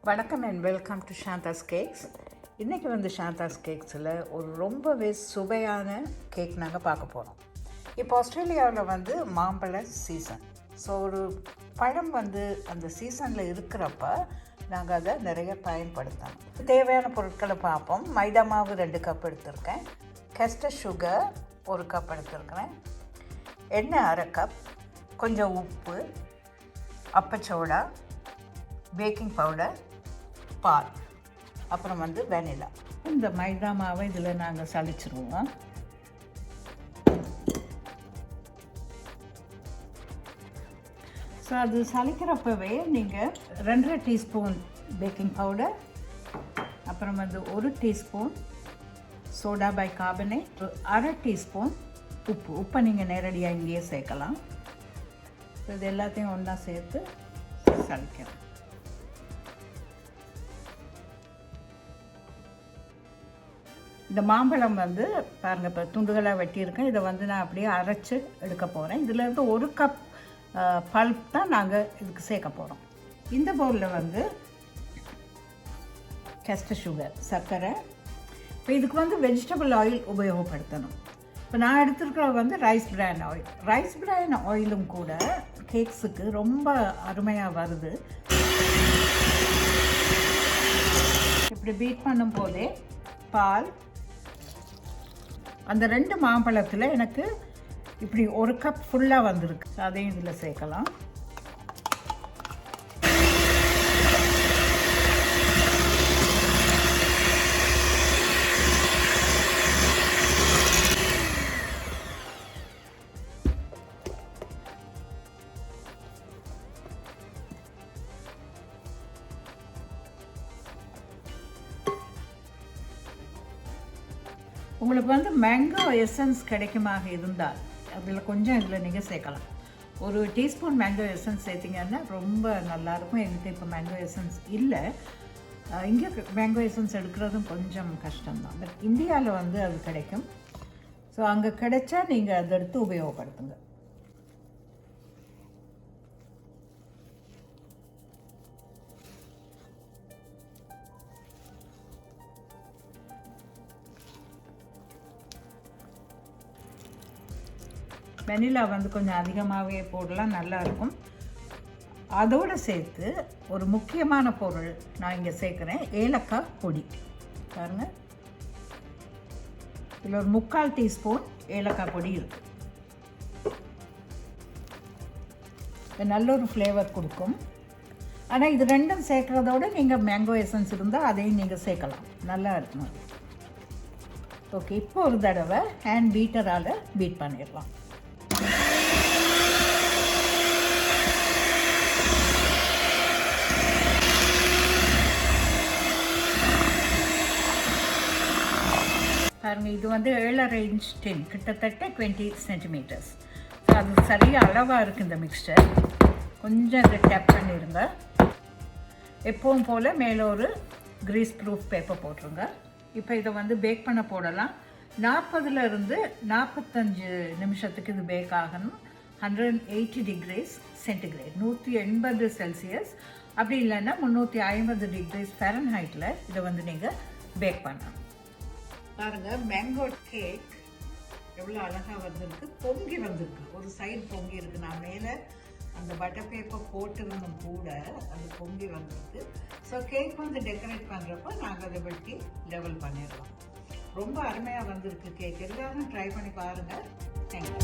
வணக்கம் and welcome to Santa's cakes. இன்றைக்கி வந்து சாந்தாஸ் கேக்ஸில் ஒரு ரொம்பவே சுவையான கேக் நாங்கள் பார்க்க போகிறோம். இப்போ ஆஸ்திரேலியாவில் வந்து மாம்பழ சீசன். ஸோ ஒரு பழம் வந்து அந்த சீசனில் இருக்கிறப்ப நாங்கள் அதை நிறைய பயன்படுத்தணும். தேவையான பொருட்களை பார்ப்போம். மைதா மாவு 2 கப் எடுத்திருக்கேன், கஸ்டர்ட் சுகர் 1 கப் எடுத்திருக்கிறேன், எண்ணெய் 1/2 கப், கொஞ்சம் உப்பு, அப்பச்சோடா, பேக்கிங் பவுடர், பால், அப்புறம் வந்து வெனிலா. இந்த மைதா மாவை இதில் நாங்கள் சலிச்சிருவோம். ஸோ அது சலிக்கிறப்பவே நீங்கள் 2.5 டீஸ்பூன் பேக்கிங் பவுடர், அப்புறம் வந்து 1 டீஸ்பூன் சோடா பைகார்பனேட், 1/2 டீஸ்பூன் உப்பை நீங்கள் நேரடியாக இங்கேயே சேர்க்கலாம். ஸோ இது எல்லாத்தையும் ஒன்றா சேர்த்து சலிக்கிறோம். இந்த மாம்பழம் வந்து பாருங்கள், இப்போ துண்டுகளாக வெட்டியிருக்கேன். இதை வந்து நான் அப்படியே அரைச்சி எடுக்க போகிறேன். இதிலேருந்து 1 கப் பல்ப் தான் நாங்கள் இதுக்கு சேர்க்க போகிறோம். இந்த பவுலில் வந்து கஸ்டர்ட் சுகர், சர்க்கரை. இப்போ இதுக்கு வந்து வெஜிடபிள் ஆயில் உபயோகப்படுத்தணும். இப்போ நான் எடுத்துருக்கிற வந்து ரைஸ் பிரான் ஆயில். ரைஸ் பிரான் ஆயிலும் கூட கேக்ஸுக்கு ரொம்ப அருமையாக வருது. இப்படி பீட் பண்ணும் போதே பால், அந்த 2 மாம்பழத்தில் எனக்கு இப்படி 1 கப் ஃபுல்லாக வந்திருக்கு. அதையும் இதில் சேர்க்கலாம். உங்களுக்கு வந்து மேங்கோ எசன்ஸ் கிடைக்குமாக இருந்தால் அதில் கொஞ்சம் இதில் நீங்கள் சேர்க்கலாம். 1 டீஸ்பூன் மேங்கோ எசன்ஸ் சேர்த்திங்கன்னா ரொம்ப நல்லாயிருக்கும். எங்களுக்கு இப்போ மேங்கோ எசன்ஸ் இல்லை. இங்கே மேங்கோ எசன்ஸ் எடுக்கிறதும் கொஞ்சம் கஷ்டம்தான். பட் இந்தியாவில் வந்து அது கிடைக்கும். ஸோ அங்கே கிடைச்சா நீங்கள் அதை எடுத்து உபயோகப்படுத்துங்க. வெனிலா வந்து கொஞ்சம் அதிகமாகவே போடலாம், நல்லாயிருக்கும். அதோடு சேர்த்து ஒரு முக்கியமான பொருள் நான் இங்கே சேர்க்குறேன், ஏலக்காய் பொடி. பாருங்கள், இதில் ஒரு 3/4 டீஸ்பூன் ஏலக்காய் பொடி இருக்குது. இது நல்ல ஒரு ஃப்ளேவர் கொடுக்கும். ஆனால் இது 2ம் சேர்க்குறதோடு நீங்கள் மேங்கோ எசன்ஸ் இருந்தால் அதையும் நீங்கள் சேர்க்கலாம், நல்லா இருக்கும். ஓகே, இப்போ ஒரு தடவை ஹேண்ட் பீட்டரால் பீட் பண்ணிடலாம். பாருங்கள், இது வந்து 7.5 இன்ச் டின், கிட்டத்தட்ட 20 சென்டிமீட்டர்ஸ். ஸோ அது சரியாக அளவாக இருக்குது இந்த மிக்சர். கொஞ்சம் அதை டேப் பண்ணிடுங்க. எப்பவும் போல் மேலே ஒரு கிரீஸ் ப்ரூஃப் பேப்பர் போட்டுருங்க. இப்போ இதை வந்து பேக் பண்ண போடலாம். 40லேருந்து 45 நிமிஷத்துக்கு இது பேக் ஆகணும். 180 டிகிரிஸ் சென்டிகிரேட், 180 செல்சியஸ், அப்படி இல்லைன்னா 350 டிகிரிஸ் ஃபேரன்ஹைட்டில் இதை வந்து நீங்கள் பேக் பண்ணணும். பாருங்கள், மேங்கோ கேக் எவ்வளோ அழகாக வந்திருக்கு, பொங்கி வந்திருக்கு. ஒரு சைடு பொங்கி இருக்குது. நான் மேலே அந்த பட்டர் பேப்பர் போட்டிருந்தும் கூட அது பொங்கி வந்திருக்கு. ஸோ கேக் வந்து டெக்கரேட் பண்ணுறப்போ நாங்கள் அதை வெட்டி லெவல் பண்ணிடலாம். ரொம்ப அருமையாக வந்திருக்கு கேக். எல்லாரும் ட்ரை பண்ணி பாருங்கள். தேங்க்யூ.